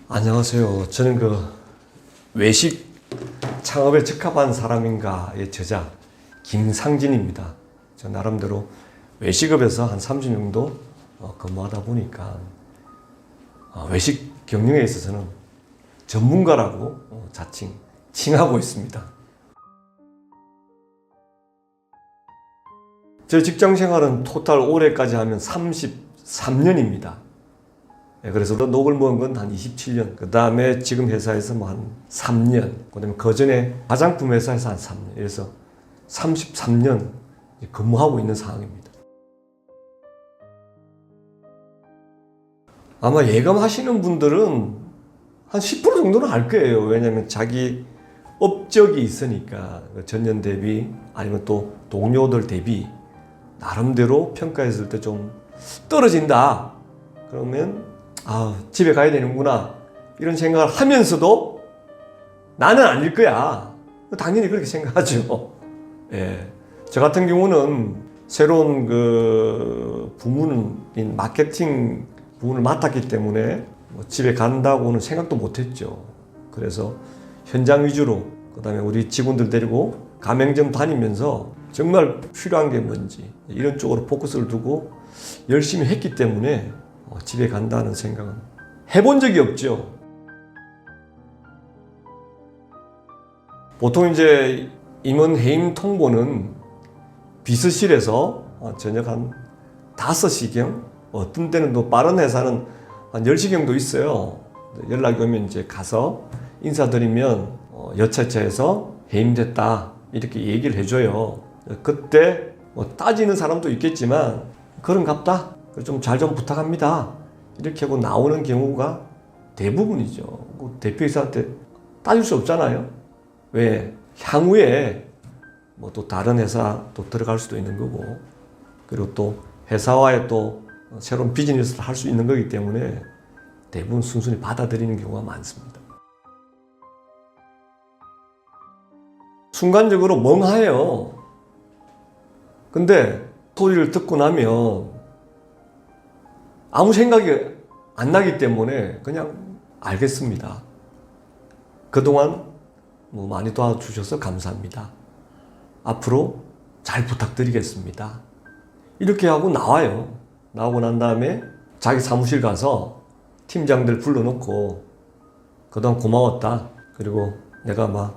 안녕하세요. 저는 외식 창업에 적합한 사람인가의 저자 김상진입니다. 저 나름대로 외식업에서 한 30년 정도 근무하다 보니까 외식 경영에 있어서는 전문가라고 자칭 칭하고 있습니다. 제 직장 생활은 토탈 올해까지 하면 33년입니다. 그래서 녹을 먹은 건 한 27년, 그 다음에 지금 회사에서 한 3년, 그 다음에 그 전에 화장품 회사에서 한 3년, 그래서 33년 근무하고 있는 상황입니다. 아마 예감하시는 분들은 한 10% 정도는 알 거예요. 왜냐하면 자기 업적이 있으니까 전년 대비 아니면 또 동료들 대비 나름대로 평가했을 때 좀 떨어진다. 그러면 집에 가야 되는구나 이런 생각을 하면서도 나는 아닐 거야. 당연히 그렇게 생각하죠. 예. 저 같은 경우는 새로운 부문인 마케팅 부문을 맡았기 때문에 집에 간다고는 생각도 못 했죠. 그래서 현장 위주로 그다음에 우리 직원들 데리고 가맹점 다니면서 정말 필요한 게 뭔지 이런 쪽으로 포커스를 두고 열심히 했기 때문에 집에 간다는 생각은 해본 적이 없죠. 보통 이제 임원 해임 통보는 비서실에서 저녁 한 5시경, 어떤 때는 또 빠른 회사는 한 10시경도 있어요. 연락이 오면 이제 가서 인사드리면 여차차해서 해임됐다 이렇게 얘기를 해줘요. 그때 따지는 사람도 있겠지만 그런갑다. 좀 잘 좀 부탁합니다. 이렇게 하고 나오는 경우가 대부분이죠. 대표이사한테 따질 수 없잖아요. 왜? 향후에 또 다른 회사 또 들어갈 수도 있는 거고, 그리고 또 회사와의 또 새로운 비즈니스를 할 수 있는 거기 때문에 대부분 순순히 받아들이는 경우가 많습니다. 순간적으로 멍해요. 근데 소리를 듣고 나면 아무 생각이 안 나기 때문에 그냥 알겠습니다. 그동안 많이 도와주셔서 감사합니다. 앞으로 잘 부탁드리겠습니다. 이렇게 하고 나와요. 나오고 난 다음에 자기 사무실 가서 팀장들 불러놓고 그동안 고마웠다. 그리고 내가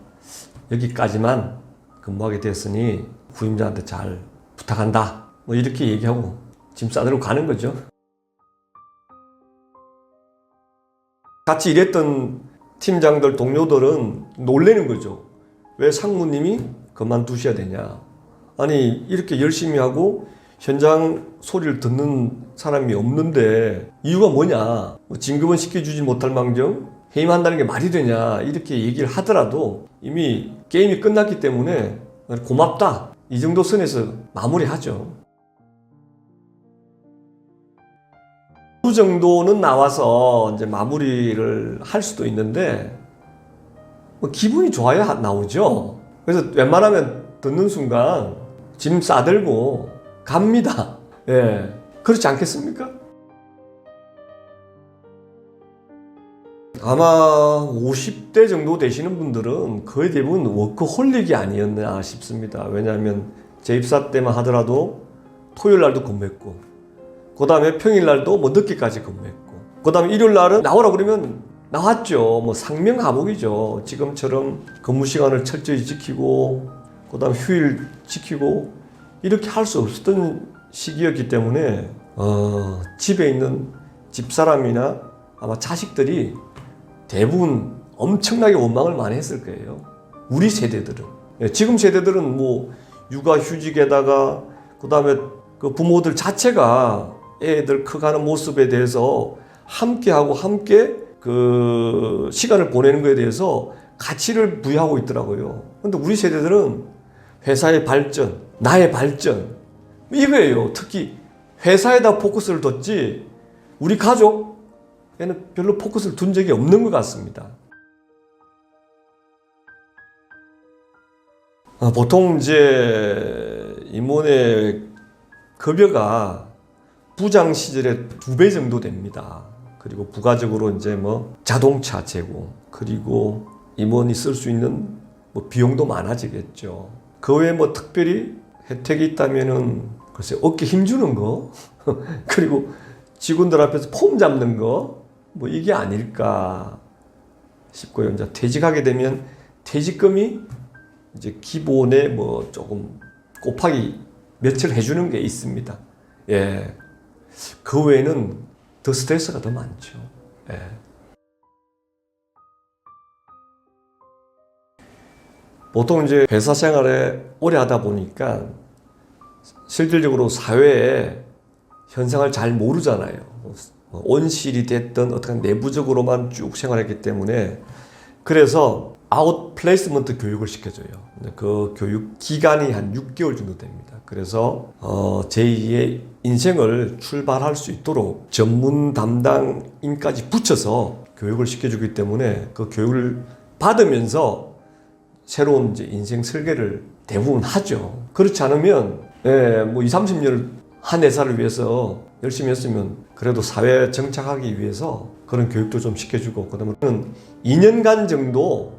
여기까지만 근무하게 됐으니 부임자한테 잘 부탁한다. 이렇게 얘기하고 짐 싸들고 가는 거죠. 같이 일했던 팀장들, 동료들은 놀라는 거죠. 왜 상무님이 그만두셔야 되냐. 아니 이렇게 열심히 하고 현장 소리를 듣는 사람이 없는데 이유가 뭐냐. 진급은 시켜주지 못할 망정 해임한다는 게 말이 되냐. 이렇게 얘기를 하더라도 이미 게임이 끝났기 때문에 고맙다. 이 정도 선에서 마무리하죠. 그 정도는 나와서 이제 마무리를 할 수도 있는데 기분이 좋아야 나오죠. 그래서 웬만하면 듣는 순간 짐 싸들고 갑니다. 예, 그렇지 않겠습니까? 아마 50대 정도 되시는 분들은 거의 대부분 워커홀릭이 아니었나 싶습니다. 왜냐하면 재입사 때만 하더라도 토요일 날도 근무했고, 그 다음에 평일날도 늦게까지 근무했고, 그 다음에 일요일날은 나오라 그러면 나왔죠. 상명하복이죠. 지금처럼 근무 시간을 철저히 지키고, 그 다음에 휴일 지키고, 이렇게 할 수 없었던 시기였기 때문에, 집에 있는 집사람이나 아마 자식들이 대부분 엄청나게 원망을 많이 했을 거예요. 우리 세대들은. 지금 세대들은 육아휴직에다가, 그 다음에 그 부모들 자체가 애들 커가는 모습에 대해서 함께하고 함께 그 시간을 보내는 것에 대해서 가치를 부여하고 있더라고요. 근데 우리 세대들은 회사의 발전, 나의 발전, 이거예요. 특히 회사에다 포커스를 뒀지 우리 가족에는 별로 포커스를 둔 적이 없는 것 같습니다. 보통 이제 임원의 급여가 부장 시절에 2배 정도 됩니다. 그리고 부가적으로 이제 뭐 자동차 제공, 그리고 임원이 쓸 수 있는 뭐 비용도 많아지겠죠. 그 외에 뭐 특별히 혜택이 있다면은 글쎄 어깨 힘주는 거 그리고 직원들 앞에서 폼 잡는 거 뭐 이게 아닐까 싶고요. 이제 퇴직하게 되면 퇴직금이 이제 기본에 뭐 조금 곱하기 몇을 해주는 게 있습니다. 예. 그 외에는 더 스트레스가 더 많죠. 예. 보통 이제 회사 생활에 오래 하다 보니까 실질적으로 사회의 현상을 잘 모르잖아요. 온실이 됐든 어떻게 내부적으로만 쭉 생활했기 때문에 그래서 아웃 플레이스먼트 교육을 시켜줘요. 그 교육 기간이 한 6개월 정도 됩니다. 그래서 제2의 인생을 출발할 수 있도록 전문 담당인까지 붙여서 교육을 시켜주기 때문에 그 교육을 받으면서 새로운 이제 인생 설계를 대부분 하죠. 그렇지 않으면 뭐 20, 30년을 한 회사를 위해서 열심히 했으면 그래도 사회에 정착하기 위해서 그런 교육도 좀 시켜주고 그다음에 2년간 정도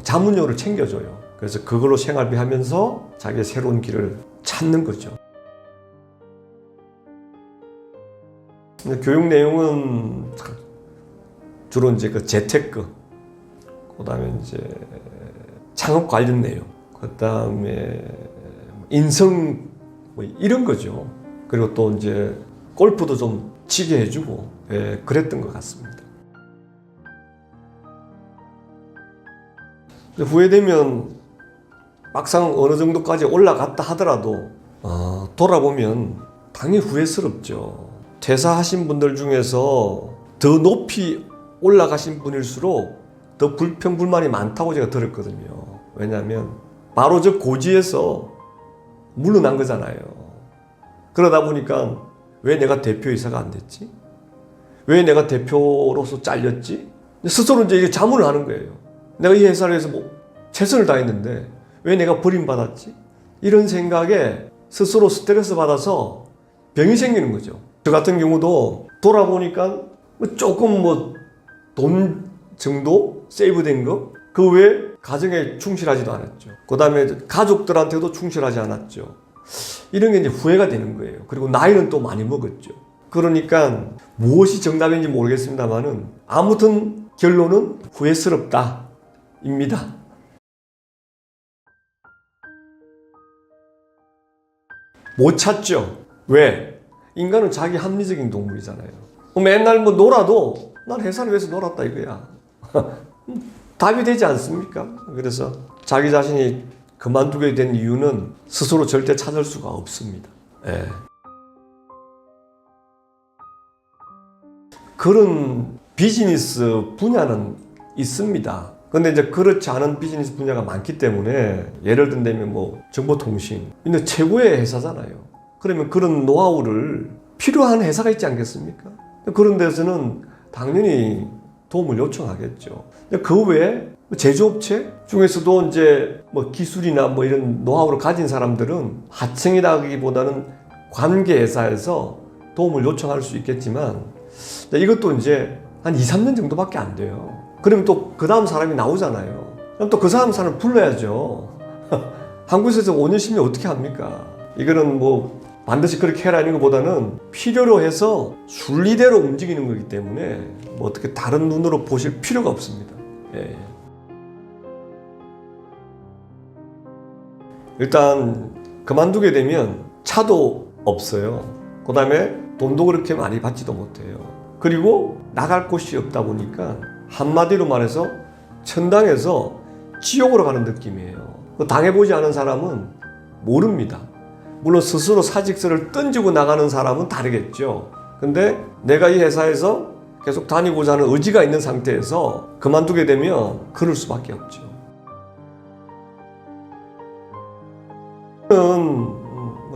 자문료를 챙겨줘요. 그래서 그걸로 생활비 하면서 자기의 새로운 길을 찾는 거죠. 교육 내용은 주로 이제 그 재테크, 그다음에 이제 창업 관련 내용, 그다음에 인성 뭐 이런 거죠. 그리고 또 이제 골프도 좀 치게 해주고 그랬던 것 같습니다. 후회되면 막상 어느 정도까지 올라갔다 하더라도 돌아보면 당연히 후회스럽죠. 퇴사하신 분들 중에서 더 높이 올라가신 분일수록 더 불평불만이 많다고 제가 들었거든요. 왜냐하면 바로 저 고지에서 물러난 거잖아요. 그러다 보니까 왜 내가 대표이사가 안 됐지? 왜 내가 대표로서 잘렸지? 스스로 이제 이게 자문을 하는 거예요. 내가 이 회사를 해서 뭐 최선을 다했는데 왜 내가 버림받았지? 이런 생각에 스스로 스트레스 받아서 병이 생기는 거죠. 저 같은 경우도 돌아보니까 조금 뭐 돈 정도 세이브된 거, 그 외에 가정에 충실하지도 않았죠. 그 다음에 가족들한테도 충실하지 않았죠. 이런 게 이제 후회가 되는 거예요. 그리고 나이는 또 많이 먹었죠. 그러니까 무엇이 정답인지 모르겠습니다만은 아무튼 결론은 후회스럽다 입니다. 못 찾죠. 왜? 인간은 자기 합리적인 동물이잖아요. 맨날 뭐 놀아도 난 회사를 위해서 놀았다 이거야. 답이 되지 않습니까? 그래서 자기 자신이 그만두게 된 이유는 스스로 절대 찾을 수가 없습니다. 예. 그런 비즈니스 분야는 있습니다. 근데 이제 그렇지 않은 비즈니스 분야가 많기 때문에 예를 든다면 뭐 정보통신, 근데 최고의 회사잖아요. 그러면 그런 노하우를 필요한 회사가 있지 않겠습니까? 그런 데서는 당연히 도움을 요청하겠죠. 그 외에 제조업체 중에서도 이제 뭐 기술이나 뭐 이런 노하우를 가진 사람들은 하청이라기보다는 관계 회사에서 도움을 요청할 수 있겠지만 이것도 이제 한 2, 3년 정도밖에 안 돼요. 그러면 또 그 다음 사람이 나오잖아요. 그럼 또 그 사람을 불러야죠. 한국에서 5년, 10년 어떻게 합니까? 이거는 뭐 반드시 그렇게 해라는 것보다는 필요로 해서 순리대로 움직이는 거기 때문에 뭐 어떻게 다른 눈으로 보실 필요가 없습니다. 예. 일단 그만두게 되면 차도 없어요. 그 다음에 돈도 그렇게 많이 받지도 못해요. 그리고 나갈 곳이 없다 보니까 한마디로 말해서 천당에서 지옥으로 가는 느낌이에요. 당해보지 않은 사람은 모릅니다. 물론 스스로 사직서를 던지고 나가는 사람은 다르겠죠. 근데 내가 이 회사에서 계속 다니고자 하는 의지가 있는 상태에서 그만두게 되면 그럴 수밖에 없죠. 저는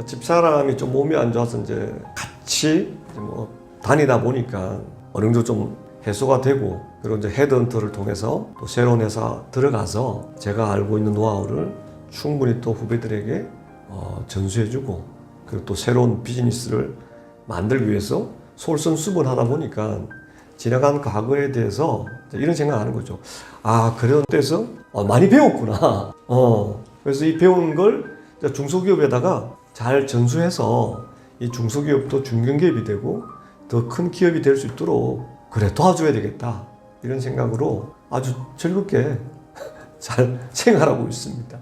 집사람이 좀 몸이 안 좋아서 이제 같이 뭐 다니다 보니까 어느 정도 좀 해소가 되고, 그리고 이제 헤드헌터를 통해서 또 새로운 회사 들어가서 제가 알고 있는 노하우를 충분히 또 후배들에게 전수해주고, 그리고 또 새로운 비즈니스를 만들기 위해서 솔선수범하다 보니까 지나간 과거에 대해서 이런 생각을 하는 거죠. 아, 그런 데서 많이 배웠구나. 그래서 이 배운 걸 중소기업에다가 잘 전수해서 이 중소기업도 중견기업이 되고 더 큰 기업이 될 수 있도록 그래 도와줘야 되겠다. 이런 생각으로 아주 즐겁게 잘 생활하고 있습니다.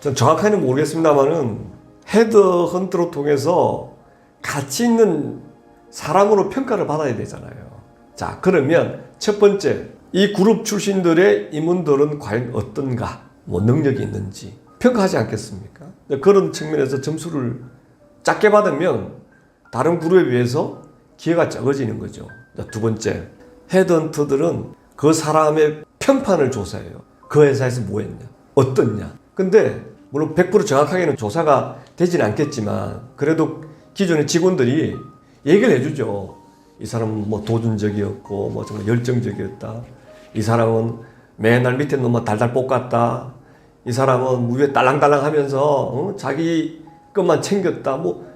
전 정확하게는 모르겠습니다만은 헤드헌터로 통해서 가치 있는 사람으로 평가를 받아야 되잖아요. 자, 그러면 첫 번째, 이 그룹 출신들의 임원들은 과연 어떤가, 뭐 능력이 있는지 평가하지 않겠습니까? 그런 측면에서 점수를 작게 받으면 다른 그룹에 비해서 기회가 적어지는 거죠. 두 번째, 헤드헌터들은 그 사람의 평판을 조사해요. 그 회사에서 뭐 했냐, 어떻냐. 근데 물론 100% 정확하게는 조사가 되지는 않겠지만 그래도 기존의 직원들이 얘기를 해주죠. 이 사람은 뭐 도전적이었고 뭐 정말 열정적이었다. 이 사람은 맨날 밑에 놈만 달달 볶았다. 이 사람은 위에 딸랑딸랑 하면서 자기 것만 챙겼다. 뭐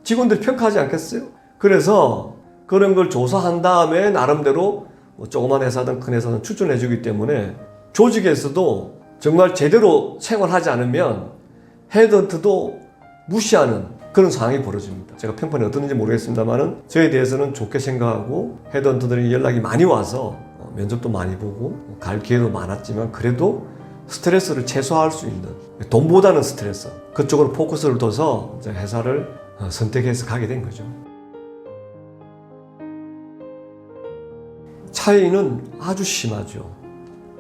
직원들이 평가하지 않겠어요? 그래서 그런 걸 조사한 다음에 나름대로 뭐 조그만 회사든 큰 회사든 추천해 주기 때문에 조직에서도 정말 제대로 생활하지 않으면 헤드헌터도 무시하는 그런 상황이 벌어집니다. 제가 평판이 어떻는지 모르겠습니다만은 저에 대해서는 좋게 생각하고 헤드헌터들이 연락이 많이 와서 면접도 많이 보고 갈 기회도 많았지만 그래도 스트레스를 최소화할 수 있는 돈보다는 스트레스 그쪽으로 포커스를 둬서 이제 회사를 선택해서 가게 된 거죠. 차이는 아주 심하죠.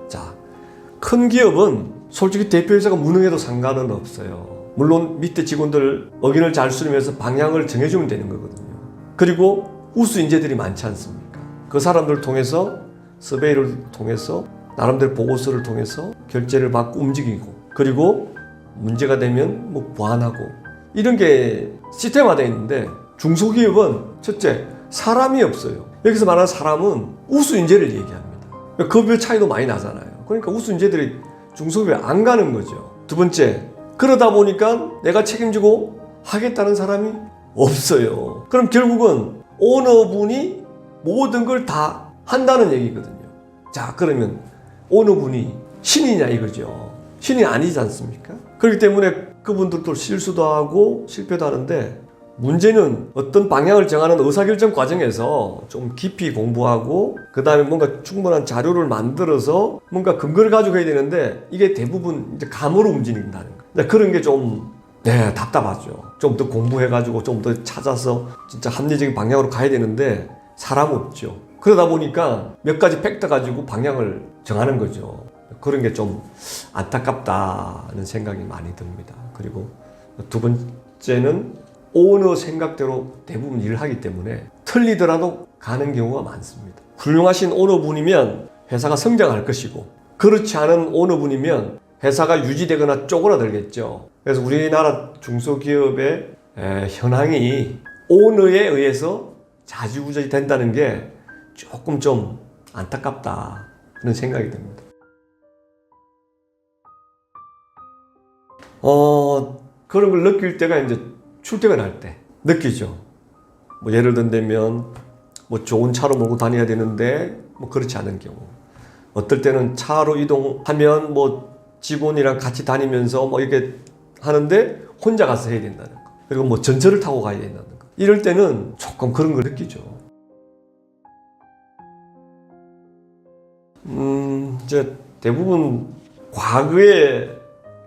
자, 큰 기업은 솔직히 대표이사가 무능해도 상관은 없어요. 물론 밑에 직원들 의견을 잘 수렴해서 방향을 정해주면 되는 거거든요. 그리고 우수 인재들이 많지 않습니까? 그 사람들을 통해서 서베이를 통해서 나름대로 보고서를 통해서 결제를 받고 움직이고 그리고 문제가 되면 뭐 보완하고 이런 게 시스템화되어 있는데 중소기업은 첫째 사람이 없어요. 여기서 말하는 사람은 우수 인재를 얘기합니다. 급여 차이도 많이 나잖아요. 그러니까 우수 인재들이 중소기업에 안 가는 거죠. 두 번째, 그러다 보니까 내가 책임지고 하겠다는 사람이 없어요. 그럼 결국은 오너분이 모든 걸 다 한다는 얘기거든요. 자, 그러면 오너분이 신이냐 이거죠. 신이 아니지 않습니까? 그렇기 때문에 그분들도 실수도 하고 실패도 하는데 문제는 어떤 방향을 정하는 의사결정 과정에서 좀 깊이 공부하고 그 다음에 뭔가 충분한 자료를 만들어서 뭔가 근거를 가지고 해야 되는데 이게 대부분 이제 감으로 움직인다는 거. 그런 게 좀 답답하죠. 좀 더 공부해가지고 좀 더 찾아서 진짜 합리적인 방향으로 가야 되는데 사람 없죠. 그러다 보니까 몇 가지 팩트 가지고 방향을 정하는 거죠. 그런 게 좀 안타깝다는 생각이 많이 듭니다. 그리고 두 번째는 오너 생각대로 대부분 일을 하기 때문에 틀리더라도 가는 경우가 많습니다. 훌륭하신 오너분이면 회사가 성장할 것이고 그렇지 않은 오너분이면 회사가 유지되거나 쪼그라들겠죠. 그래서 우리나라 중소기업의 현황이 오너에 의해서 좌지우지 된다는 게 조금 좀 안타깝다 그런 생각이 듭니다. 그런 걸 느낄 때가 이제 출퇴근할 때 느끼죠. 뭐 예를 든다면 뭐 좋은 차로 몰고 다녀야 되는데 뭐 그렇지 않은 경우, 어떨 때는 차로 이동하면 뭐 직원이랑 같이 다니면서 뭐 이렇게 하는데 혼자 가서 해야 된다는 거, 그리고 뭐 전철을 타고 가야 된다는 거, 이럴 때는 조금 그런 걸 느끼죠. 이제 대부분 과거에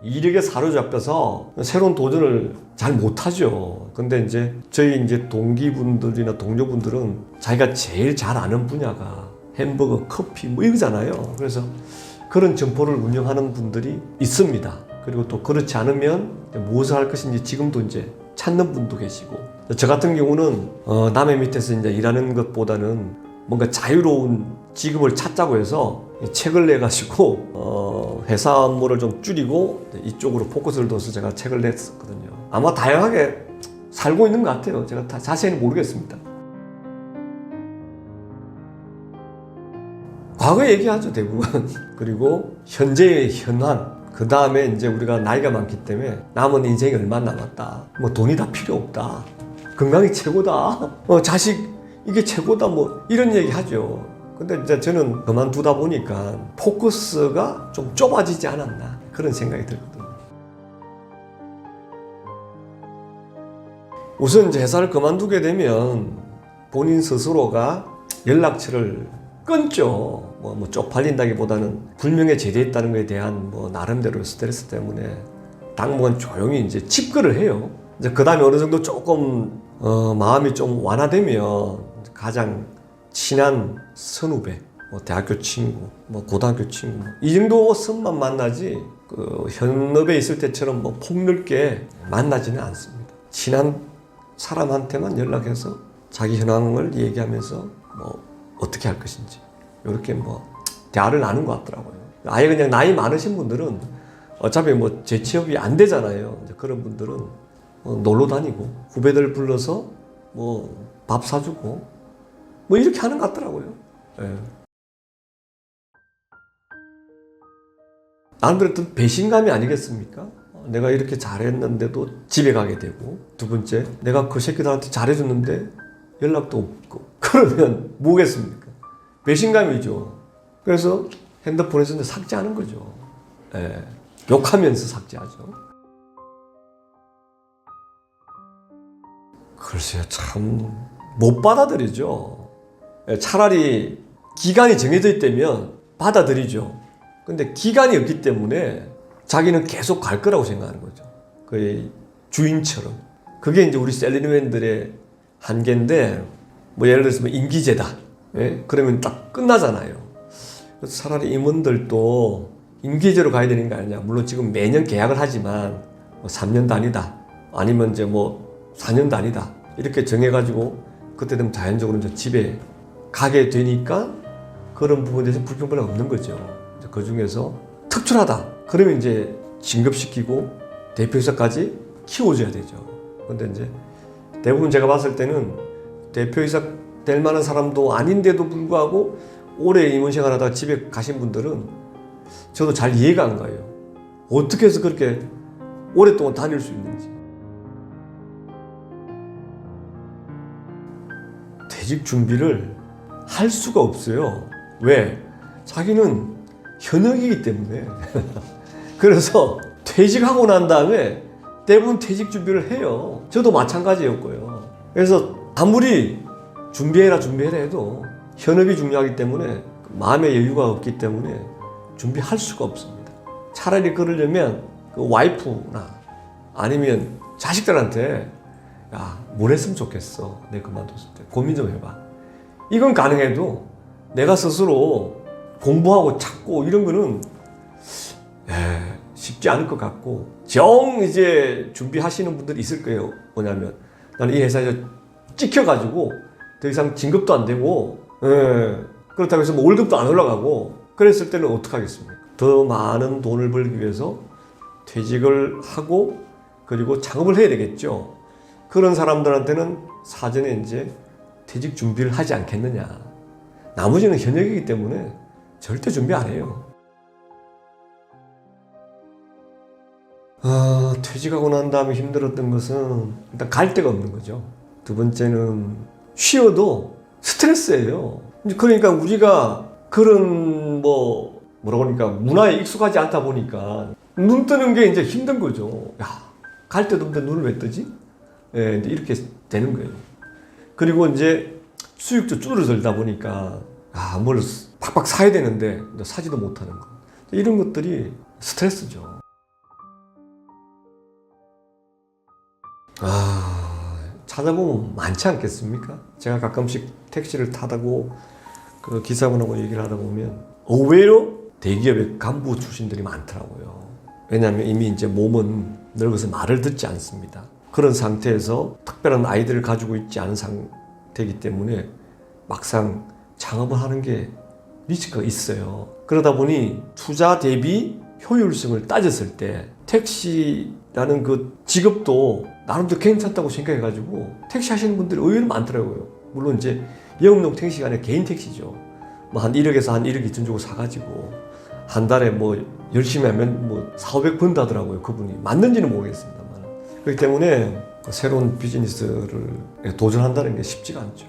이력에 사로잡혀서 새로운 도전을 잘 못하죠. 근데 이제 저희 이제 동기분들이나 동료분들은 자기가 제일 잘 아는 분야가 햄버거, 커피 뭐 이거잖아요. 그래서 그런 점포를 운영하는 분들이 있습니다. 그리고 또 그렇지 않으면 무엇을 할 것인지 지금도 이제 찾는 분도 계시고, 저 같은 경우는 남의 밑에서 이제 일하는 것보다는 뭔가 자유로운 직업을 찾자고 해서 책을 내가지고 회사 업무를 좀 줄이고 이쪽으로 포커스를 둬서 제가 책을 냈었거든요. 아마 다양하게 살고 있는 것 같아요. 제가 다 자세히는 모르겠습니다. 과거 얘기하죠, 대부분. 그리고 현재의 현황, 그 다음에 이제 우리가 나이가 많기 때문에 남은 인생이 얼마 남았다, 뭐 돈이 다 필요 없다, 건강이 최고다. 자식 이게 최고다. 뭐 이런 얘기 하죠. 근데 이제 저는 그만두다 보니까 포커스가 좀 좁아지지 않았나 그런 생각이 들거든요. 우선 이제 회사를 그만두게 되면 본인 스스로가 연락처를 끊죠. 뭐 쪽팔린다기보다는 불명예 제대했다는 것에 대한 뭐 나름대로 스트레스 때문에 당분간 조용히 이제 집거를 해요. 이제 그 다음에 어느 정도 조금 마음이 좀 완화되면 가장 친한 선후배, 뭐 대학교 친구, 뭐 고등학교 친구 이 정도 선만 만나지 그 현업에 있을 때처럼 뭐 폭넓게 만나지는 않습니다. 친한 사람한테만 연락해서 자기 현황을 얘기하면서 뭐 어떻게 할 것인지 이렇게 뭐 대화를 나눈 것 같더라고요. 아예 그냥 나이 많으신 분들은 어차피 뭐 재취업이 안 되잖아요. 이제 그런 분들은 놀러 다니고 후배들 불러서 뭐 밥 사주고 뭐 이렇게 하는 것 같더라고요. 예. 나름대로 어떤 배신감이 아니겠습니까? 내가 이렇게 잘했는데도 집에 가게 되고, 두 번째 내가 그 새끼들한테 잘해줬는데 연락도 없고 그러면 뭐겠습니까? 배신감이죠. 그래서 핸드폰에서 삭제하는 거죠. 예. 욕하면서 삭제하죠. 글쎄요, 참 못 받아들이죠. 차라리 기간이 정해져 있다면 받아들이죠. 근데 기간이 없기 때문에 자기는 계속 갈 거라고 생각하는 거죠. 거의 주인처럼. 그게 이제 우리 셀러리맨들의 한계인데, 뭐 예를 들어서 뭐 임기제다. 예? 그러면 딱 끝나잖아요. 그래서 차라리 임원들도 임기제로 가야 되는 거 아니냐. 물론 지금 매년 계약을 하지만 뭐 3년 단위다. 아니면 이제 뭐 4년 단위다. 이렇게 정해가지고 그때 되면 자연적으로 이제 집에 가게 되니까 그런 부분에 대해서 불평불만 없는 거죠. 그 중에서 특출하다. 그러면 이제 진급시키고 대표이사까지 키워줘야 되죠. 근데 이제 대부분 제가 봤을 때는 대표이사 될 만한 사람도 아닌데도 불구하고 오래 임원 생활하다가 집에 가신 분들은 저도 잘 이해가 안 가요. 어떻게 해서 그렇게 오랫동안 다닐 수 있는지. 퇴직 준비를 할 수가 없어요. 왜? 자기는 현역이기 때문에. 그래서 퇴직하고 난 다음에 대부분 퇴직 준비를 해요. 저도 마찬가지였고요. 그래서 아무리 준비해라 해도 현업이 중요하기 때문에 마음의 여유가 없기 때문에 준비할 수가 없습니다. 차라리 그러려면 그 와이프나 아니면 자식들한테 야, 뭘 했으면 좋겠어. 내가 그만뒀을 때 고민 좀 해봐. 이건 가능해도 내가 스스로 공부하고 찾고 이런 거는 쉽지 않을 것 같고, 이제 준비하시는 분들이 있을 거예요. 뭐냐면 나는 이 회사에서 찍혀가지고 더 이상 진급도 안 되고, 그렇다고 해서 뭐 월급도 안 올라가고 그랬을 때는 어떡하겠습니까? 더 많은 돈을 벌기 위해서 퇴직을 하고 그리고 창업을 해야 되겠죠. 그런 사람들한테는 사전에 이제 퇴직 준비를 하지 않겠느냐. 나머지는 현역이기 때문에 절대 준비 안 해요. 퇴직하고 난 다음에 힘들었던 것은 일단 갈 데가 없는 거죠. 두 번째는 쉬어도 스트레스예요. 그러니까 우리가 그런 뭐라고 하니까 문화에 익숙하지 않다 보니까 눈 뜨는 게 이제 힘든 거죠. 야, 갈 데도 없는데 눈을 왜 뜨지? 예, 이제 이렇게 되는 거예요. 그리고 이제 수익도 줄어들다 보니까 뭘 팍팍 사야 되는데 사지도 못하는 거. 이런 것들이 스트레스죠. 찾아보면 많지 않겠습니까? 제가 가끔씩 택시를 타다고 그 기사분하고 얘기를 하다 보면 의외로 대기업의 간부 출신들이 많더라고요. 왜냐하면 이미 이제 몸은 늙어서 말을 듣지 않습니다. 그런 상태에서 특별한 아이들을 가지고 있지 않은 상태이기 때문에 막상 창업을 하는 게 리스크가 있어요. 그러다 보니 투자 대비 효율성을 따졌을 때 택시라는 그 직업도 나름대로 괜찮다고 생각해가지고 택시 하시는 분들이 의외로 많더라고요. 물론 이제 영업용 택시가 아니라 개인 택시죠. 뭐 한 1억에서 한 1억 2천 주고 사가지고 한 달에 뭐 열심히 하면 뭐 4, 500 번다더라고요. 그분이 맞는지는 모르겠습니다만. 그렇기 때문에 새로운 비즈니스를 도전한다는 게 쉽지가 않죠.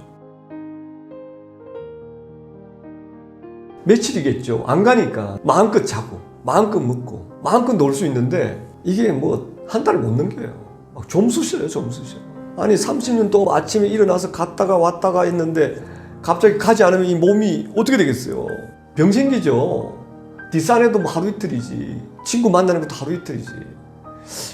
며칠이겠죠. 안 가니까 마음껏 자고 마음껏 먹고 마음껏 놀 수 있는데 이게 뭐 한 달을 못 넘겨요. 막 좀 쑤셔요. 아니 30년 동안 아침에 일어나서 갔다가 왔다가 했는데 갑자기 가지 않으면 이 몸이 어떻게 되겠어요? 병 생기죠. 뒷산에도 뭐 하루 이틀이지. 친구 만나는 것도 하루 이틀이지.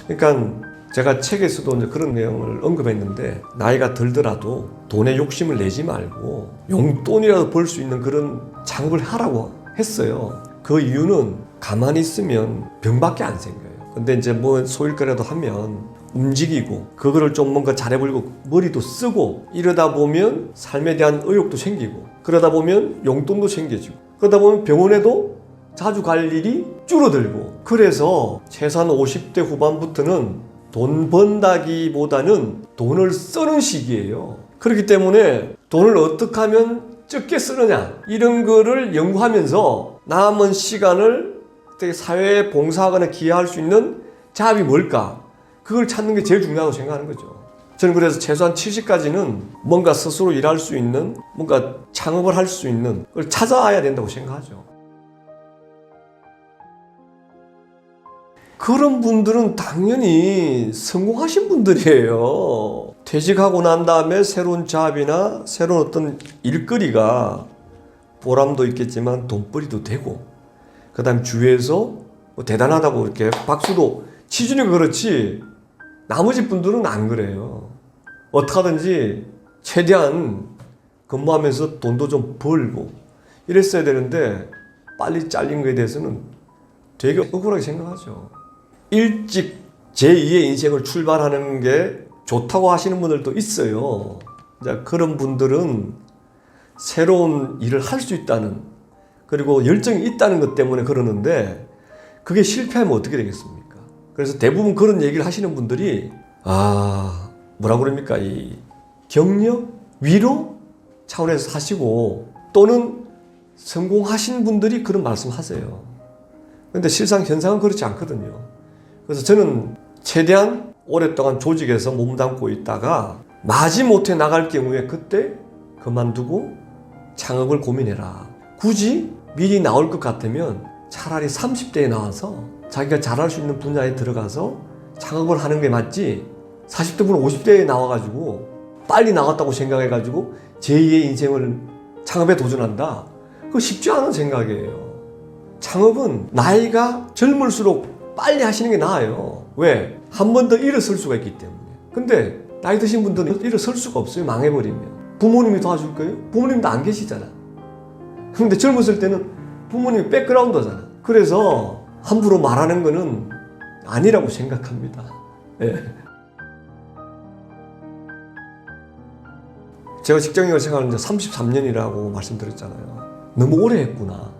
그러니까 제가 책에서도 이제 그런 내용을 언급했는데 나이가 들더라도 돈에 욕심을 내지 말고 용돈이라도 벌 수 있는 그런 작업을 하라고 했어요. 그 이유는 가만히 있으면 병밖에 안 생겨요. 근데 이제 뭐 소일거라도 하면 움직이고 그거를 좀 뭔가 잘해보려고 머리도 쓰고 이러다 보면 삶에 대한 의욕도 생기고 그러다 보면 용돈도 생겨지고 그러다 보면 병원에도 자주 갈 일이 줄어들고 그래서 최소한 50대 후반부터는 돈 번다기보다는 돈을 쓰는 시기예요. 그렇기 때문에 돈을 어떻게 하면 적게 쓰느냐 이런 거를 연구하면서 남은 시간을 사회에 봉사하거나 기여할 수 있는 작업이 뭘까? 그걸 찾는 게 제일 중요하다고 생각하는 거죠. 저는 그래서 최소한 70까지는 뭔가 스스로 일할 수 있는 뭔가 창업을 할 수 있는 걸 찾아야 된다고 생각하죠. 그런 분들은 당연히 성공하신 분들이에요. 퇴직하고 난 다음에 새로운 잡이나 새로운 어떤 일거리가 보람도 있겠지만 돈벌이도 되고 그 다음에 주위에서 뭐 대단하다고 이렇게 박수도 치주니까 그렇지 나머지 분들은 안 그래요. 어떻게 하든지 최대한 근무하면서 돈도 좀 벌고 이랬어야 되는데 빨리 잘린 거에 대해서는 되게 억울하게 생각하죠. 일찍 제2의 인생을 출발하는 게 좋다고 하시는 분들도 있어요. 이제 그런 분들은 새로운 일을 할 수 있다는 그리고 열정이 있다는 것 때문에 그러는데 그게 실패하면 어떻게 되겠습니까? 그래서 대부분 그런 얘기를 하시는 분들이 뭐라 그럽니까? 이 격려, 위로 차원에서 하시고 또는 성공하신 분들이 그런 말씀하세요. 근데 실상 현상은 그렇지 않거든요. 그래서 저는 최대한 오랫동안 조직에서 몸담고 있다가 마지못해 나갈 경우에 그때 그만두고 창업을 고민해라. 굳이 미리 나올 것 같으면 차라리 30대에 나와서 자기가 잘할 수 있는 분야에 들어가서 창업을 하는 게 맞지 40대분 50대에 나와가지고 빨리 나왔다고 생각해가지고 제2의 인생을 창업에 도전한다. 그거 쉽지 않은 생각이에요. 창업은 나이가 젊을수록 빨리 하시는 게 나아요. 왜? 한 번 더 일어설 수가 있기 때문에. 근데 나이 드신 분들은 일어설 수가 없어요. 망해버리면. 부모님이 도와줄 거예요? 부모님도 안 계시잖아. 근데 젊었을 때는 부모님이 백그라운드잖아. 그래서 함부로 말하는 거는 아니라고 생각합니다. 네. 제가 직장인을 생각하는데 33년이라고 말씀드렸잖아요. 너무 오래 했구나.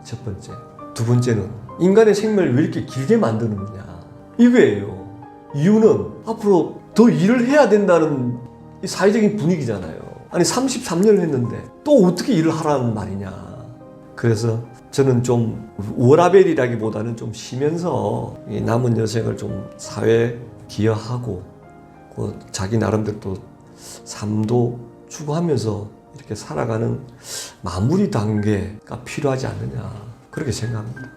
첫 번째. 두 번째는 인간의 생명을 왜 이렇게 길게 만드느냐. 이거예요. 이유는 앞으로 더 일을 해야 된다는 이 사회적인 분위기잖아요. 아니 33년을 했는데 또 어떻게 일을 하라는 말이냐. 그래서 저는 좀 워라벨이라기보다는 좀 쉬면서 이 남은 여생을 좀 사회에 기여하고 자기 나름대로 또 삶도 추구하면서 이렇게 살아가는 마무리 단계가 필요하지 않느냐 그렇게 생각합니다.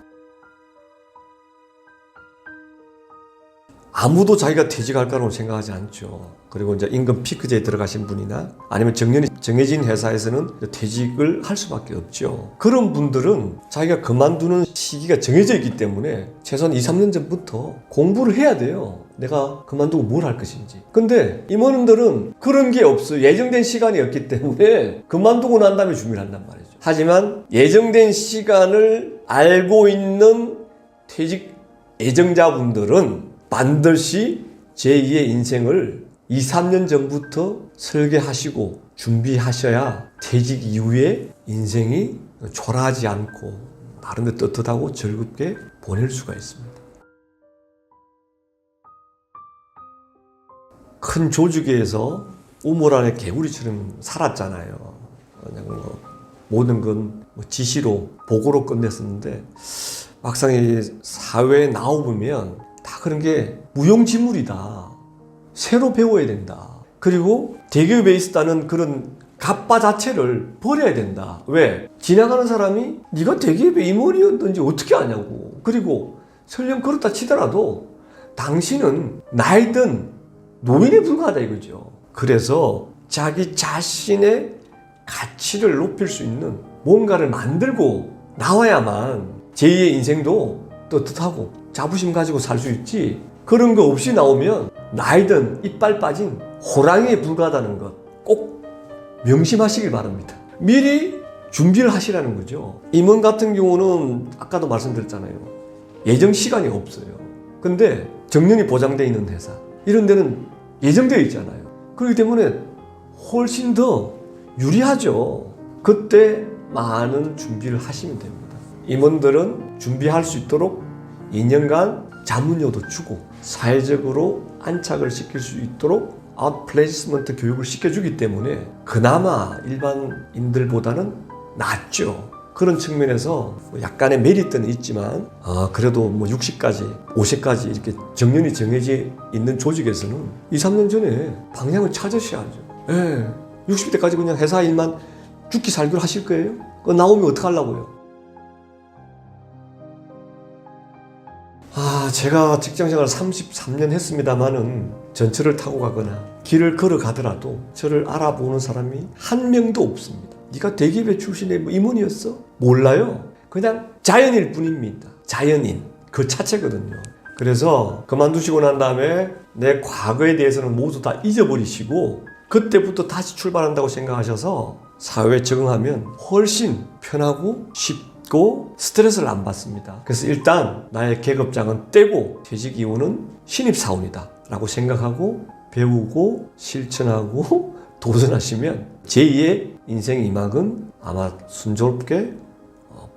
아무도 자기가 퇴직할 거라고 생각하지 않죠. 그리고 이제 임금 피크제에 들어가신 분이나 아니면 정년이 정해진 회사에서는 퇴직을 할 수밖에 없죠. 그런 분들은 자기가 그만두는 시기가 정해져 있기 때문에 최소한 2, 3년 전부터 공부를 해야 돼요. 내가 그만두고 뭘 할 것인지. 근데 임원들은 그런 게 없어요. 예정된 시간이 없기 때문에 그만두고 난 다음에 준비를 한단 말이죠. 하지만 예정된 시간을 알고 있는 퇴직 예정자분들은 반드시 제2의 인생을 2, 3년 전부터 설계하시고 준비하셔야 퇴직 이후에 인생이 초라하지 않고 나름대로 떳떳하고 즐겁게 보낼 수가 있습니다. 큰 조직에서 우물 안에 개구리처럼 살았잖아요. 그냥 모든 건 지시로 보고로 끝냈었는데 막상 이 사회에 나오면 다 그런 게 무용지물이다. 새로 배워야 된다. 그리고 대기업에 있다는 그런 갑바 자체를 버려야 된다. 왜? 지나가는 사람이 네가 대기업의 임원이었는지 어떻게 아냐고. 그리고 설령 그렇다 치더라도 당신은 나이든 노인에 불과하다 이거죠. 그래서 자기 자신의 가치를 높일 수 있는 뭔가를 만들고 나와야만 제2의 인생도 떳떳하고 자부심 가지고 살 수 있지. 그런 거 없이 나오면 나이든 이빨 빠진 호랑이에 불과하다는 것 꼭 명심하시길 바랍니다. 미리 준비를 하시라는 거죠. 임원 같은 경우는 아까도 말씀드렸잖아요. 예정 시간이 없어요. 근데 정년이 보장되어 있는 회사 이런 데는 예정되어 있잖아요. 그렇기 때문에 훨씬 더 유리하죠. 그때 많은 준비를 하시면 됩니다. 임원들은 준비할 수 있도록 2년간 자문료도 주고 사회적으로 안착을 시킬 수 있도록 아웃플레이스먼트 교육을 시켜주기 때문에 그나마 일반인들보다는 낫죠. 그런 측면에서 약간의 메리트는 있지만 그래도 60까지 50까지 이렇게 정년이 정해져 있는 조직에서는 2, 3년 전에 방향을 찾으셔야죠. 60대까지 그냥 회사 일만 죽기 살기로 하실 거예요? 그거 나오면 어떡하려고요? 제가 직장생활 33년 했습니다마는 전철을 타고 가거나 길을 걸어가더라도 저를 알아보는 사람이 한 명도 없습니다. 네가 대기업의 출신의 임원이었어? 몰라요. 그냥 자연일 뿐입니다. 자연인 그 자체거든요. 그래서 그만두시고 난 다음에 내 과거에 대해서는 모두 다 잊어버리시고 그때부터 다시 출발한다고 생각하셔서 사회에 적응하면 훨씬 편하고 쉽고 스트레스를 안 받습니다. 그래서 일단 나의 계급장은 떼고 퇴직 이후는 신입사원이다 라고 생각하고 배우고 실천하고 도전하시면 제2의 인생 2막은 아마 순조롭게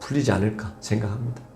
풀리지 않을까 생각합니다.